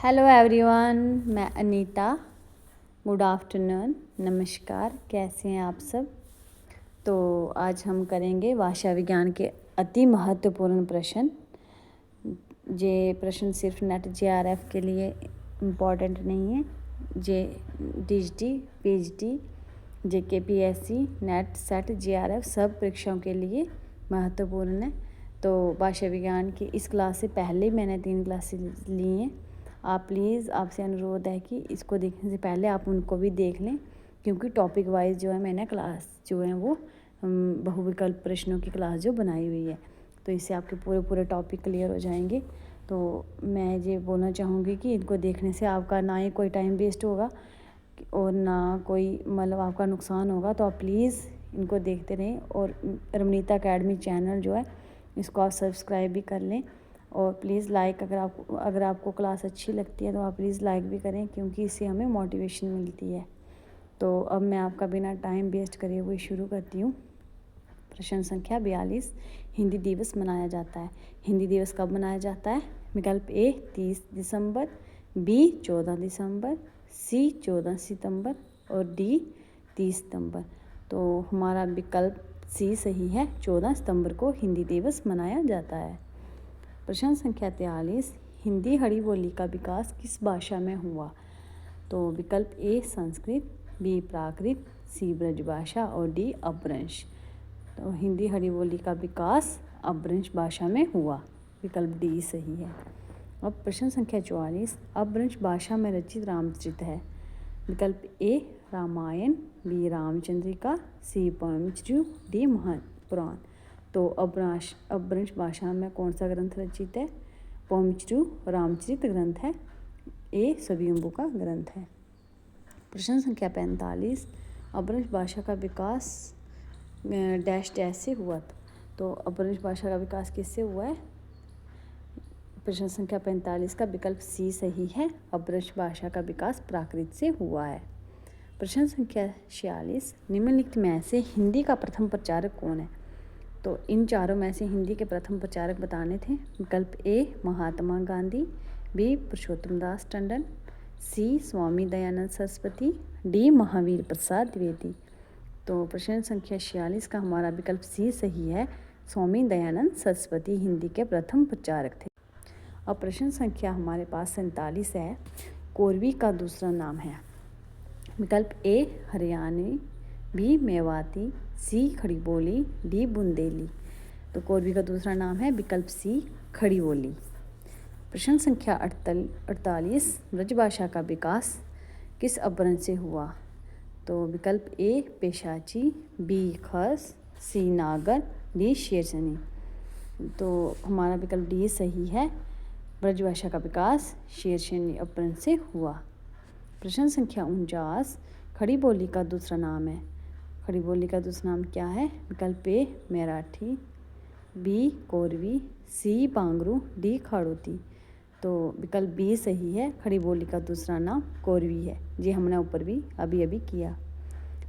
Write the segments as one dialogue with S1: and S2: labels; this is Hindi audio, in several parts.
S1: हेलो एवरीवन, मैं अनीता। गुड आफ्टरनून, नमस्कार। कैसे हैं आप सब? तो आज हम करेंगे भाषा विज्ञान के अति महत्वपूर्ण प्रश्न। ये प्रश्न सिर्फ नेट जेआरएफ के लिए इम्पॉर्टेंट नहीं है, जे TGT, PGT, JKPSC, NET, SET, JRF सब परीक्षाओं के लिए महत्वपूर्ण है। तो भाषा विज्ञान की इस क्लास से पहले मैंने 3 क्लासेस ली हैं। आप प्लीज़, आपसे अनुरोध है कि इसको देखने से पहले आप उनको भी देख लें, क्योंकि टॉपिक वाइज जो है मैंने क्लास जो है वो बहुविकल्प प्रश्नों की क्लास जो बनाई हुई है, तो इससे आपके पूरे टॉपिक क्लियर हो जाएंगे। तो मैं ये बोलना चाहूँगी कि इनको देखने से आपका ना ही कोई टाइम वेस्ट होगा और ना कोई मतलब आपका नुकसान होगा। तो आप प्लीज़ इनको देखते रहें और रमनीता अकेडमी चैनल जो है इसको आप सब्सक्राइब भी कर लें। और प्लीज़ लाइक, अगर आपको क्लास अच्छी लगती है तो आप प्लीज़ लाइक भी करें, क्योंकि इससे हमें मोटिवेशन मिलती है। तो अब मैं आपका बिना टाइम वेस्ट करे हुए शुरू करती हूँ। प्रश्न संख्या 42, हिंदी दिवस मनाया जाता है। हिंदी दिवस कब मनाया जाता है? विकल्प ए 30 दिसंबर, बी 14 दिसंबर, सी 14 सितंबर और डी 30 सितंबर। तो हमारा विकल्प सी सही है, 14 सितंबर को हिंदी दिवस मनाया जाता है। प्रश्न संख्या 43, हिंदी खड़ी बोली का विकास किस भाषा में हुआ? तो विकल्प ए संस्कृत, बी प्राकृत, सी ब्रजभाषा और डी अपभ्रंश। तो हिंदी खड़ी बोली का विकास अपभ्रंश भाषा में हुआ, विकल्प डी सही है। अब प्रश्न संख्या 44, अपभ्रंश भाषा में रचित रामचरित है। विकल्प ए रामायण, बी रामचंद्रिका, सी पौंचर्य, डी महापुराण। तो अपभ्रंश भाषा में कौन सा ग्रंथ रचित है? पौंचर्य रामचरित ग्रंथ है, ए स्वयंभू का ग्रंथ है। प्रश्न संख्या 45, अपभ्रंश भाषा का विकास डैश डैश से हुआ। तो अपभ्रंश भाषा का विकास किससे हुआ है? प्रश्न संख्या 45 का विकल्प सी सही है, अपभ्रंश भाषा का विकास प्राकृत से हुआ है। प्रश्न संख्या 46, निम्नलिखित में से हिंदी का प्रथम प्रचारक कौन है? तो इन चारों में से हिंदी के प्रथम प्रचारक बताने थे। विकल्प ए महात्मा गांधी, बी पुरुषोत्तम दास टंडन, सी स्वामी दयानंद सरस्वती, डी महावीर प्रसाद द्विवेदी। तो प्रश्न संख्या 46 का हमारा विकल्प सी सही है, स्वामी दयानंद सरस्वती हिंदी के प्रथम प्रचारक थे। अब प्रश्न संख्या हमारे पास 47 है, कोरवी का दूसरा नाम है। विकल्प ए हरियाणवी, बी मेवाती, सी खड़ी बोली, डी बुंदेली। तो कोरवी का दूसरा नाम है विकल्प सी खड़ी बोली। प्रश्न संख्या 48, ब्रजभाषा का विकास किस अपभ्रंश से हुआ? तो विकल्प ए पेशाची, बी खस, सी नागर, डी शेरसनी। तो हमारा विकल्प डी सही है, ब्रजभाषा का विकास शेरसनी अपभ्रंश से हुआ। प्रश्न संख्या 49, खड़ी बोली का दूसरा नाम है। खड़ी बोली का दूसरा नाम क्या है? विकल्प ए मराठी, बी कोरवी, सी बांगरू, डी खाड़ोती। तो विकल्प बी सही है, खड़ी बोली का दूसरा नाम कोरवी है, जी हमने ऊपर भी अभी किया।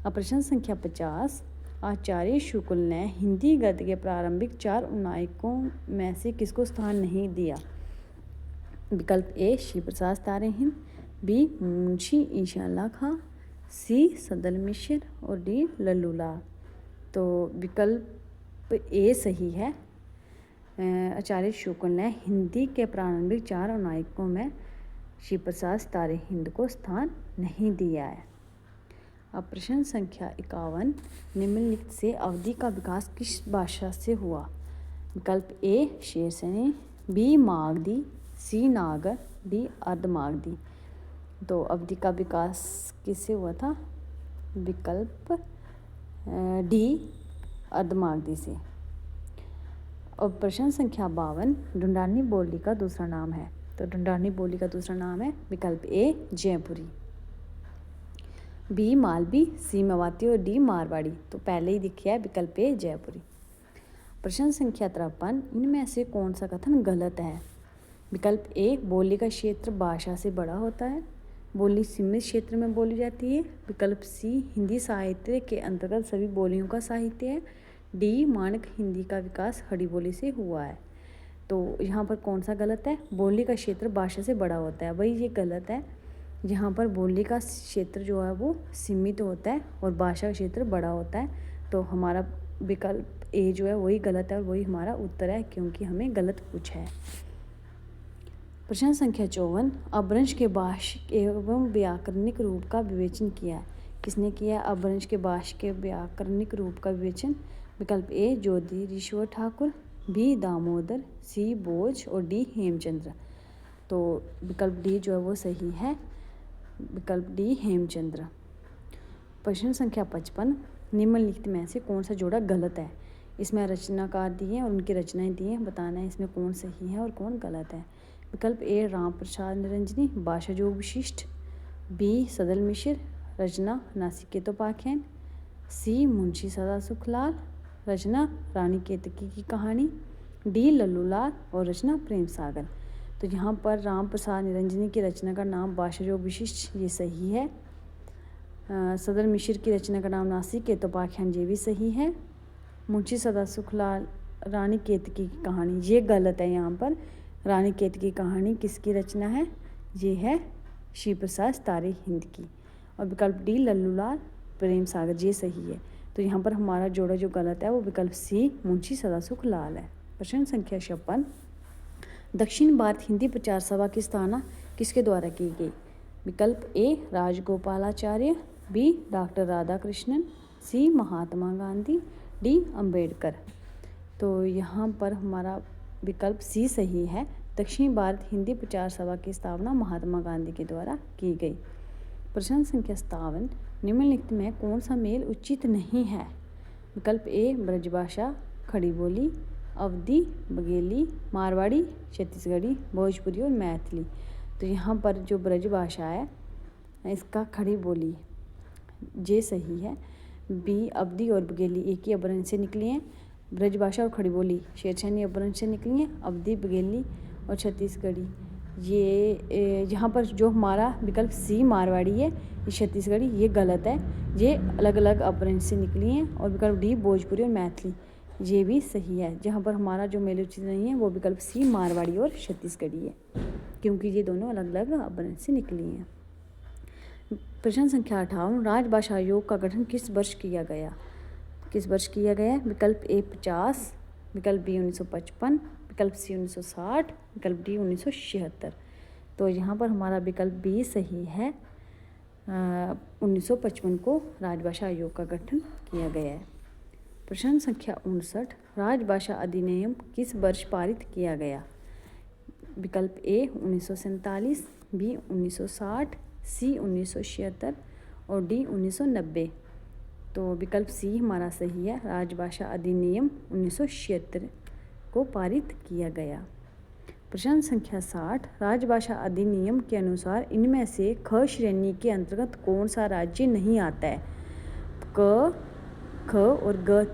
S1: अब प्रश्न संख्या 50, आचार्य शुक्ल ने हिंदी गद्य के प्रारंभिक 4 उन्नायकों में से किसको स्थान नहीं दिया? विकल्प ए शिव प्रसाद तारे हिंद, बी मुंशी ईशान खां, सी सदल मिश्र और डी लल्लूलाल। तो विकल्प ए सही है, आचार्य शुक्ल ने हिंदी के प्रारंभिक 4 नायकों में शिव प्रसाद तारे हिंद को स्थान नहीं दिया है। अब प्रश्न संख्या 51, निम्नलिखित से अवधि का विकास किस भाषा से हुआ? विकल्प ए शेरसनी, बी मागधी, सी नागर, डी अर्धमागधी। तो अवधि का विकास किससे हुआ था? विकल्प डी अर्धमागधी से। और प्रश्न संख्या 52, ढूंढानी बोली का दूसरा नाम है। तो ढूंढानी बोली का दूसरा नाम है विकल्प ए जयपुरी, बी मालवी, सी मेवाती और डी मारवाड़ी। तो पहले ही दिखा है विकल्प ए जयपुरी। प्रश्न संख्या 53, इनमें से कौन सा कथन गलत है? विकल्प ए बोली का क्षेत्र भाषा से बड़ा होता है, बोली सीमित क्षेत्र में बोली जाती है। विकल्प सी हिंदी साहित्य के अंतर्गत सभी बोलियों का साहित्य है। डी मानक हिंदी का विकास खड़ी बोली से हुआ है। तो यहाँ पर कौन सा गलत है? बोली का क्षेत्र भाषा से बड़ा होता है, वही ये गलत है। यहाँ पर बोली का क्षेत्र जो है वो सीमित होता है और भाषा का क्षेत्र बड़ा होता है। तो हमारा विकल्प ए जो है वही गलत है और वही हमारा उत्तर है, क्योंकि हमें गलत पूछा है। प्रश्न संख्या 54, अपभ्रंश के भाषिक एवं व्याकरणिक रूप का विवेचन किया है। किसने किया है अपभ्रंश के भाषिक के व्याकरणिक रूप का विवेचन? विकल्प ए ज्योतिरीश्वर ठाकुर, बी दामोदर, सी बोझ और डी हेमचंद्र। तो विकल्प डी जो है वो सही है, विकल्प डी हेमचंद्र। प्रश्न संख्या 55, निम्नलिखित में से कौन सा जोड़ा गलत है? इसमें रचनाकार दिए हैं और उनकी रचनाएं दी हैं, बताना है इसमें कौन सही है और कौन गलत है। विकल्प ए राम प्रसाद निरंजनी, भाषा जोग विशिष्ट, बी सदल मिश्र, रचना नासिकेतोपाख्यान, सी मुंशी सदा सुखलाल, रचना रानी केतकी की कहानी, डी लल्लूलाल और रचना प्रेम सागर। तो यहाँ पर राम प्रसाद निरंजनी की रचना का नाम भाषा जोग विशिष्ट, ये सही है। सदल मिश्र की रचना का नाम नासिकेतोपाख्यान, ये भी सही है। मुंशी सदा सुखलाल रानी केतकी की कहानी, ये गलत है। यहाँ पर रानी केतकी की कहानी किसकी रचना है? ये है शिव प्रसाद तारे हिंद की। और विकल्प डी लल्लूलाल प्रेम सागर, ये सही है। तो यहाँ पर हमारा जोड़ा जो गलत है वो विकल्प सी मुंशी सदा सुखलाल है। प्रश्न संख्या 56, दक्षिण भारत हिंदी प्रचार सभा की स्थापना किसके द्वारा की गई? विकल्प ए राजगोपालाचार्य, बी डॉक्टर राधाकृष्णन, सी महात्मा गांधी, डी अंबेडकर। तो यहाँ पर हमारा विकल्प सी सही है। दक्षिण भारत हिंदी प्रचार सभा की स्थापना महात्मा गांधी के द्वारा की गई। प्रश्न संख्या 57, निम्नलिखित में कौन सा मेल उचित नहीं है? विकल्प ए ब्रजभाषा, खड़ी बोली, अवधी, बघेली, मारवाड़ी, छत्तीसगढ़ी, भोजपुरी और मैथिली। तो यहाँ पर जो ब्रजभाषा है इसका खड़ी बोली ये सही है। बी अवधी और बघेली एक ही अपभ्रंश से निकली हैं। ब्रजभाषा और खड़ी बोली शेरशानी अपभ्रंश से निकली हैं। अवधी, बघेली और छत्तीसगढ़ी ये यहाँ पर जो हमारा विकल्प सी मारवाड़ी है, ये छत्तीसगढ़ी, ये गलत है। ये अलग अलग अपभ्रंश से निकली हैं। और विकल्प डी भोजपुरी और मैथिली, ये भी सही है। जहाँ पर हमारा जो मेल उचित नहीं है वो विकल्प सी मारवाड़ी और छत्तीसगढ़ी है, क्योंकि ये दोनों अलग अलग अपभ्रंश से निकली हैं। प्रश्न संख्या 58, राजभाषा आयोग का गठन किस वर्ष किया गया? किस वर्ष किया गया? विकल्प ए 50, विकल्प बी 1955, विकल्प सी 1960, विकल्प डी 1976। तो यहाँ पर हमारा विकल्प बी सही है। 1955 को राजभाषा आयोग का गठन किया गया है। प्रश्न संख्या 59, राजभाषा अधिनियम किस वर्ष पारित किया गया? विकल्प ए 1947, बी 1960, सी 1976 और डी 1990। तो विकल्प सी हमारा सही है। राजभाषा अधिनियम 1976 को पारित किया गया। प्रश्न संख्या 60, राजभाषा अधिनियम के अनुसार इनमें से ख श्रेणी के अंतर्गत कौन सा राज्य नहीं आता है? क, ख और ग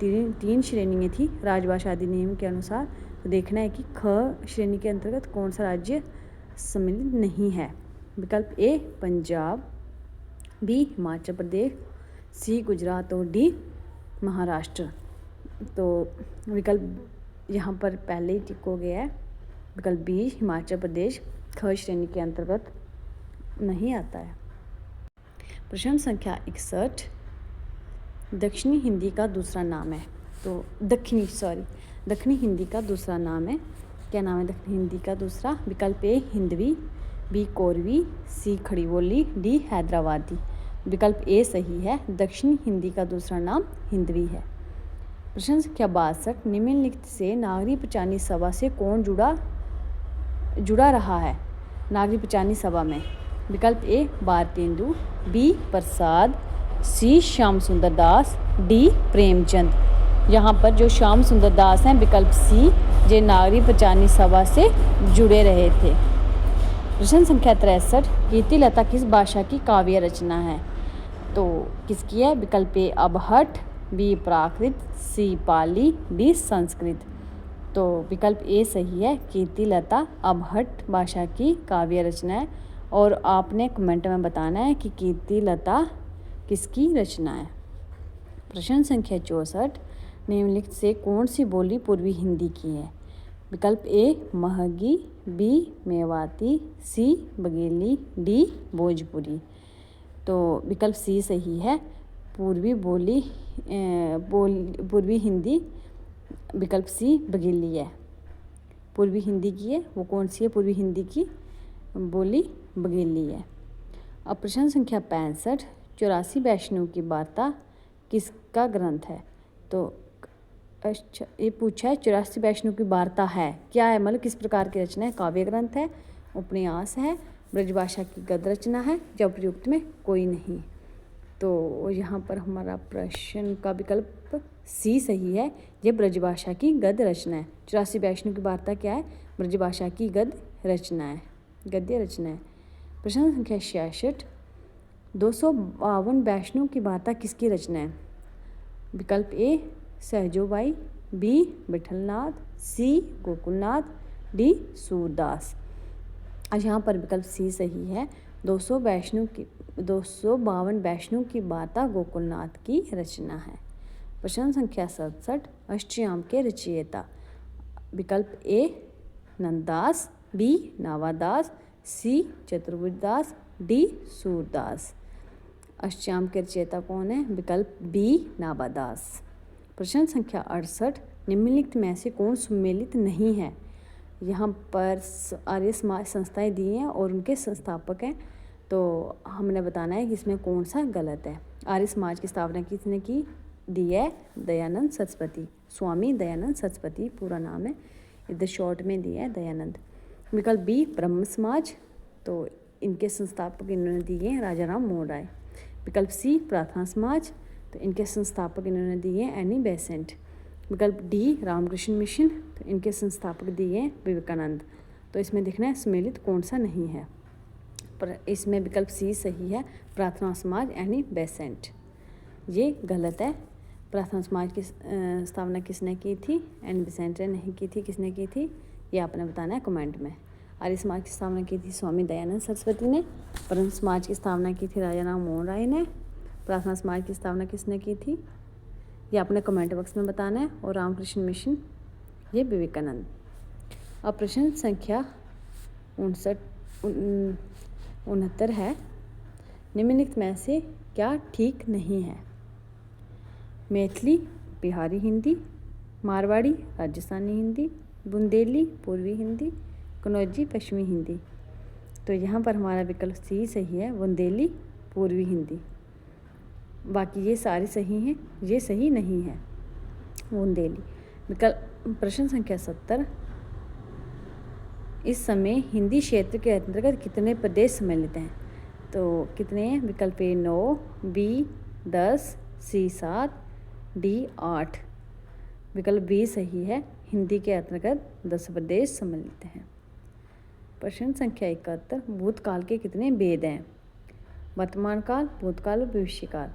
S1: तीन श्रेणियाँ थी राजभाषा अधिनियम के अनुसार। तो देखना है कि ख श्रेणी के अंतर्गत कौन सा राज्य सम्मिलित नहीं है। विकल्प ए पंजाब, बी हिमाचल प्रदेश, सी गुजरात और डी महाराष्ट्र। तो विकल्प यहाँ पर पहले ही टिक हो गया है। विकल्प बी हिमाचल प्रदेश ख श्रेणी के अंतर्गत नहीं आता है। प्रश्न संख्या 61, दक्षिणी हिंदी का दूसरा नाम है। तो दक्षिणी हिंदी का दूसरा नाम है। क्या नाम है दक्षिणी हिंदी का दूसरा? विकल्प ए हिंदवी, बी कोरवी, सी खड़ी बोली, डी हैदराबादी। विकल्प ए सही है। दक्षिणी हिंदी का दूसरा नाम हिंदवी है। प्रश्न संख्या 62, निम्नलिखित से नागरी पंचायती सभा से कौन जुड़ा रहा है नागरी पंचायती सभा में? विकल्प ए भारतेंदु, बी प्रसाद, सी श्याम सुंदर दास, डी प्रेमचंद। यहाँ पर जो श्याम सुंदर दास हैं विकल्प सी, जे नागरी पंचायती सभा से जुड़े रहे थे। प्रश्न संख्या 63, कीर्तिलता किस भाषा की काव्य रचना है? तो किसकी है? विकल्प ए अबहट, बी प्राकृत, सी पाली, डी संस्कृत। तो विकल्प ए सही है। कीर्तिलता अबहट भाषा की काव्य रचना है। और आपने कमेंट में बताना है कि कीर्तिलता किसकी रचना है। प्रश्न संख्या 64, निम्नलिखित से कौन सी बोली पूर्वी हिंदी की है? विकल्प ए महगी, बी मेवाती, सी बघेली, डी भोजपुरी। तो विकल्प सी सही है, पूर्वी हिंदी। विकल्प सी बघेली है, पूर्वी हिंदी की है। वो कौन सी है पूर्वी हिंदी की बोली? बघेली है। अब प्रश्न संख्या 65, 84 वैष्णव की वार्ता किसका ग्रंथ है? तो अच्छा, ये पूछा है 84 वैष्णव की वार्ता है क्या है, मतलब किस प्रकार की रचना है? काव्य ग्रंथ है, उपन्यास है, ब्रजभाषा की गद्य रचना है, या उपयुक्त में कोई नहीं। तो यहाँ पर हमारा प्रश्न का विकल्प सी सही है, ये ब्रजभाषा की गद्य रचना है। 84 वैष्णव की वार्ता क्या है? ब्रजभाषा की गद्य रचना है, गद्य रचना है। प्रश्न संख्या 66, 252 वैष्णव की वार्ता किसकी रचना है? विकल्प ए सहजोबाई, बी विठलनाथ, सी गोकुलनाथ, डी सूरदास। आज यहाँ पर विकल्प सी सही है, 252 वैष्णव की वार्ता गोकुलनाथ की रचना है। प्रश्न संख्या 67, अष्टयाम के रचयिता। विकल्प ए नंददास, बी नावादास, सी चतुर्भुजदास, डी सूरदास। अष्टयाम के रचयिता कौन है? विकल्प बी नावादास। प्रश्न संख्या 68, निम्नलिखित में से कौन सम्मिलित नहीं है? यहाँ पर आर्य समाज संस्थाएं दी हैं और उनके संस्थापक हैं, तो हमने बताना है कि इसमें कौन सा गलत है। आर्य समाज की स्थापना किसने की? दी है दयानंद सरस्वती, स्वामी दयानंद सरस्वती पूरा नाम है, इधर शॉर्ट में दिया है दयानंद। विकल्प बी ब्रह्म समाज, तो इनके संस्थापक इन्होंने दिए हैं राजा राम मोहन राय। विकल्प सी प्रार्थना समाज, तो इनके संस्थापक इन्होंने दिए हैं एनी बेसेंट। विकल्प डी रामकृष्ण मिशन, तो इनके संस्थापक दिए हैं विवेकानंद। तो इसमें देखना है सम्मिलित कौन सा नहीं है, पर इसमें विकल्प सी सही है, प्रार्थना समाज एनी बेसेंट। ये गलत है। प्रार्थना समाज की स्थापना किसने की थी? एनी बेसेंट ने नहीं की थी। किसने की थी ये आपने बताना है कमेंट में। आर्य समाज की स्थापना की थी स्वामी दयानंद सरस्वती ने, ब्रह्म समाज की स्थापना की थी राजा राम मोहन राय ने, प्रार्थना समाज की स्थापना किसने की थी ये आपने कमेंट बॉक्स में बताना है, और रामकृष्ण मिशन ये विवेकानंद। अब प्रश्न संख्या 69 है, निम्नलिखित में से क्या ठीक नहीं है? मैथिली बिहारी हिंदी, मारवाड़ी राजस्थानी हिंदी, बुंदेली पूर्वी हिंदी, कन्नौजी पश्चिमी हिंदी। तो यहाँ पर हमारा विकल्प सी सही है, बुंदेली पूर्वी हिंदी। बाकी ये सारे सही हैं, ये सही नहीं है बुंदेली। विकल्प प्रश्न संख्या 70, इस समय हिंदी क्षेत्र के अंतर्गत कितने प्रदेश सम्मिलित हैं? तो कितने हैं? विकल्प ए 9, बी 10, सी 7, डी 8। विकल्प बी सही है, हिंदी के अंतर्गत 10 प्रदेश सम्मिलित हैं। प्रश्न संख्या 71, भूतकाल के कितने वेद हैं? वर्तमान काल, भूतकाल और भविष्यकाल।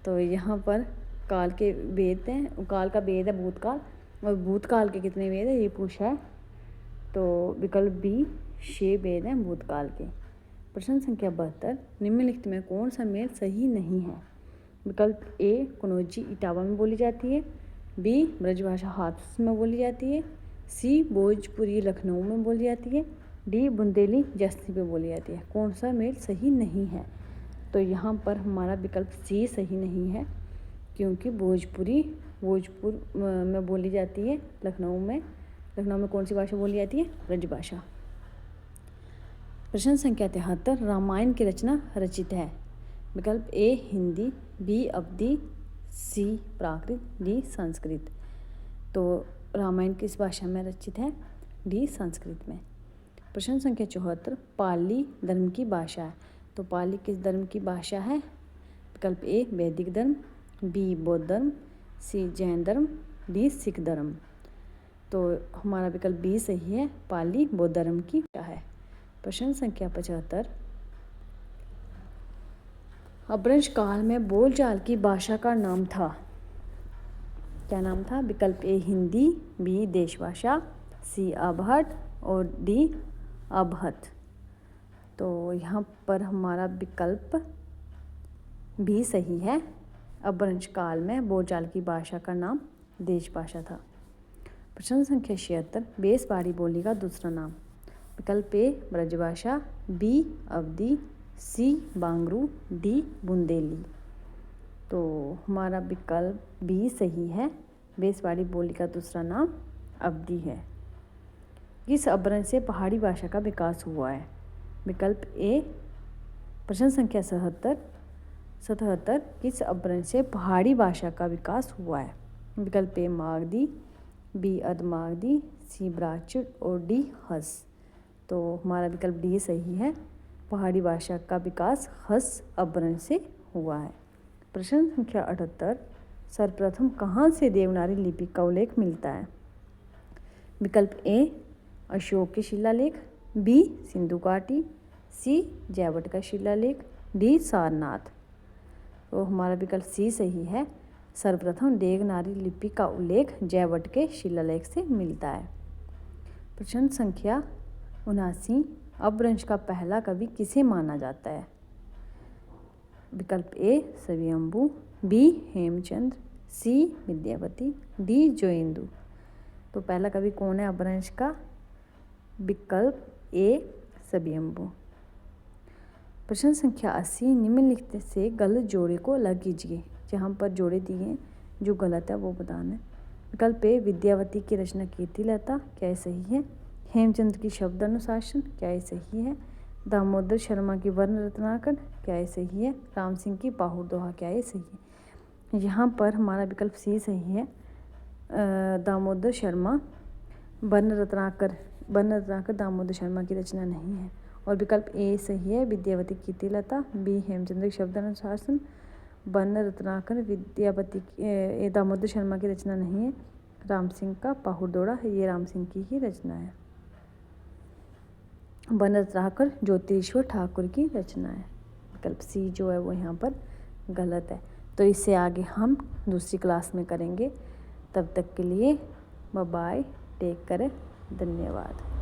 S1: तो यहाँ पर काल के वेद हैं, काल का वेद है भूतकाल, और भूतकाल के कितने वेद है ये पूछा है। तो विकल्प बी 6 वेद हैं भूतकाल के। प्रश्न संख्या 72, निम्नलिखित में कौन सा मेल सही नहीं है? विकल्प ए कन्नौजी इटावा में बोली जाती है, बी ब्रजभाषा हाथरस में बोली जाती है, सी भोजपुरी लखनऊ में बोली जाती है, डी बुंदेली जस्ती में बोली जाती है। कौन सा मेल सही नहीं है? तो यहाँ पर हमारा विकल्प सी सही नहीं है, क्योंकि भोजपुर में बोली जाती है लखनऊ में कौन सी भाषा बोली जाती है? ब्रजभाषा। प्रश्न संख्या 73, रामायण की रचना रचित है? विकल्प ए हिंदी, बी अवधी, सी प्राकृत, डी संस्कृत। तो रामायण किस भाषा में रचित है? डी संस्कृत में। प्रश्न संख्या 74, पाली धर्म की भाषा है? तो पाली किस धर्म की भाषा है? विकल्प ए वैदिक धर्म, बी बौद्ध धर्म, सी जैन धर्म, डी सिख धर्म। तो हमारा विकल्प बी सही है, पाली बौद्ध धर्म की भाषा है। प्रश्न संख्या 75, अपभ्रंश काल में बोलचाल की भाषा का नाम था? क्या नाम था? विकल्प ए हिंदी, बी देशभाषा, सी अबहट और डी अबहत। तो यहाँ पर हमारा विकल्प भी सही है, अपभ्रंश काल में बोलचाल की भाषा का नाम देशभाषा था। प्रश्न संख्या 76, बेसवाड़ी बोली का दूसरा नाम। विकल्प ए ब्रजभाषा, बी अवधी, सी बांगरू, डी बुंदेली। तो हमारा विकल्प बी सही है। बेसवाड़ी बोली का दूसरा नाम अवधी है। किस अपभ्रंश से पहाड़ी भाषा का विकास हुआ है? विकल्प ए प्रश्न संख्या 77, किस अपभ्रंश से पहाड़ी भाषा का विकास हुआ है? विकल्प ए मागधी, बी अधमागधी, सी ब्राह्मण और डी हस। तो हमारा विकल्प डी सही है। पहाड़ी भाषा का विकास हस अपभ्रंश से हुआ है। प्रश्न संख्या 78, सर्वप्रथम कहाँ से देवनागरी लिपि का उल्लेख मिलता है? विकल्प ए अशोक के शिलालेख, बी सिंधु घाटी, सी जयवट का शिलालेख, डी सारनाथ। तो हमारा विकल्प सी सही है। सर्वप्रथम देवनागरी लिपि का उल्लेख जयवट के शिलालेख से मिलता है। प्रश्न संख्या 79, अपभ्रंश का पहला कवि किसे माना जाता है? विकल्प ए सवियम्बु, बी हेमचंद्र, सी विद्यावती, डी जोयेंदु। तो पहला कवि कौन है अपभ्रंश का? विकल्प ए सवियम्बु। प्रश्न संख्या 80, निम्नलिखित से गलत जोड़े को अलग कीजिए। जहाँ पर जोड़े दिए हैं जो गलत है वो बताना है। विकल्प ए विद्यावती की रचना कीर्तिलता, क्या ये सही है? हेमचंद्र की शब्द अनुशासन, क्या ये सही है? दामोदर शर्मा की वर्ण रत्नाकर, क्या ये सही है? राम सिंह की पाहुर दोहा, क्या ये सही है? यहाँ पर हमारा विकल्प सी सही है। दामोदर शर्मा वर्ण रत्नाकर दामोदर शर्मा की रचना नहीं है। और विकल्प ए सही है, विद्यावती कीर्तिलता, बी हेमचंद्र की शब्द अनुशासन, वर्ण रत्नाकर विद्यावती दामोदर शर्मा की रचना नहीं है। राम सिंह का पाहुर दोड़ा, ये राम सिंह की ही रचना है। वर्ण रत्नाकर ज्योतिश्वर ठाकुर की रचना है। विकल्प सी जो है वो यहाँ पर गलत है। तो इससे आगे हम दूसरी क्लास में करेंगे। तब तक के लिए बाय बाय, टेक केयर, धन्यवाद।